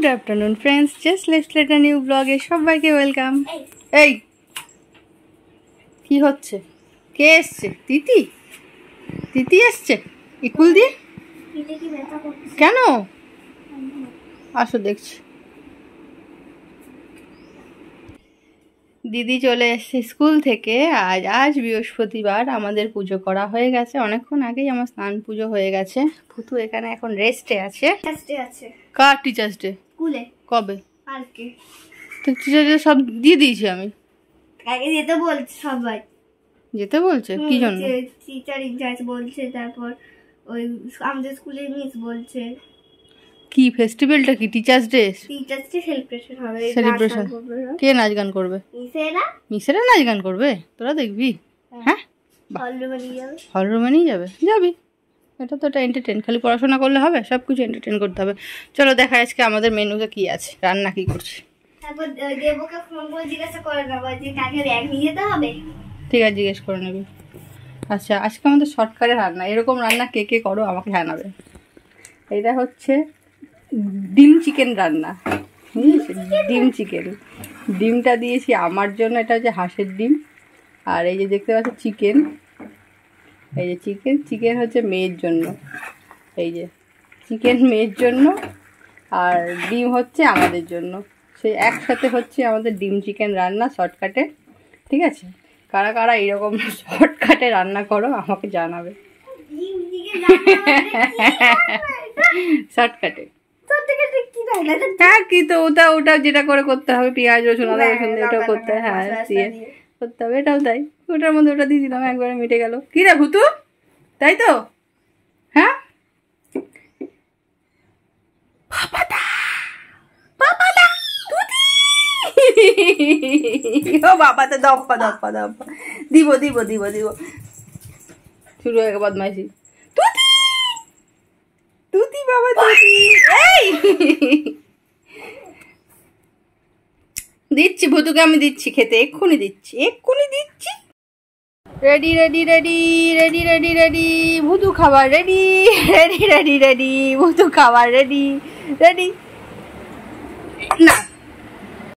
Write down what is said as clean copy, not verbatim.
afternoon friends, just let's let a new vlog এ সবাইকে welcome. এই কি হচ্ছে? কে এসছে? তিতি তিতি এসছে ইকুল দিয়ে? কেন? আসো দেখছি। দিদি চলে এসছে স্কুল থেকে। আজ বৃহস্পতিবার, আমাদের পুজো করা হয়ে গেছে অনেকক্ষণ আগেই। আমার স্নান পুজো হয়ে গেছে। ভুতু এখানে এখন রেস্টে আছে। কার টিচার্স ডে? স্কুলে। কবে? কালকে। তো টিচার্স ডে সব দিয়ে দিয়েছি আমি। আগে যেতে বলছে সবাই। যেতে বলছে কি জন্য? টিচার ইনচার্জ বলছে, তারপর ওই আমাদের স্কুলের মিস বলছে। কি ফেস্টিভ্যালটা কি? Teachers day? Teachers day celebration হবে। সেলিব্রেশন কে নাচ গান করবে? মিসেরা। মিসেরা নাচ গান করবে? তোরা দেখবি? হ্যাঁ, হল রুমে নিয়ে যাবে? যাবি। এটা তো একটা এন্টারটেন, খালি পড়াশোনা করলে হবে? সব কিছু এন্টারটেন করতে হবে। চলো দেখা আজকে আমাদের মেনুতে কি আছে, রান্না কি করছি। তারপর দেবকে ফোন করে জিজ্ঞাসা করে নেবো যে কাকে ব্যাগ নিয়ে যেতে হবে। ঠিক আছে, জিজ্ঞেস করে নেবি। আচ্ছা, আজকে আমাদের শর্টকাটে রান্না। এরকম রান্না কে কে করো আমাকে জানাবে। এটা হচ্ছে ডিম চিকেন রান্না। ডিম চিকেন, ডিমটা দিয়েছি আমার জন্য। এটা হচ্ছে হাঁসের ডিম। আর এই যে দেখতে পাচ্ছ চিকেন, এই যে চিকেন হচ্ছে মেয়ের জন্য। এই যে চিকেন মেয়ের জন্য, আর ডিম হচ্ছে আমাদের জন্য। সেই একসাথে হচ্ছে আমাদের ডিম চিকেন রান্না শর্টকাটে। ঠিক আছে, কারা কারা এরকম শর্টকাটে রান্না করো আমাকে জানাবে। শর্টকাটে হ্যাঁ, কি তো ওটা যেটা করে করতে হবে, পেঁয়াজ রসুন আদা রসুন এটাও করতে হবে। হ্যাঁ, দিয়ে করতে হবে, এটাও তাই। ওটার মধ্যে ওটা দিয়ে দিলাম, একবারে মিটে গেল। কি রে ভুতু, তাই তো? হ্যাঁ, বাবাতে দপ্পা দপ্পা দপ্পা দিব দিব দিব দিব। শুরু হয়ে গেল বদমাইশি। তুতি তুতি বাবা তুতি। এই দিচ্ছি ভুতুকে, আমি দিচ্ছি খেতে, এক্ষুনি দিচ্ছি। Ready ready ready ready ready ready Bhutu খাবার ready. Ready ready ready Bhutu খাবার রেডি রেডি। না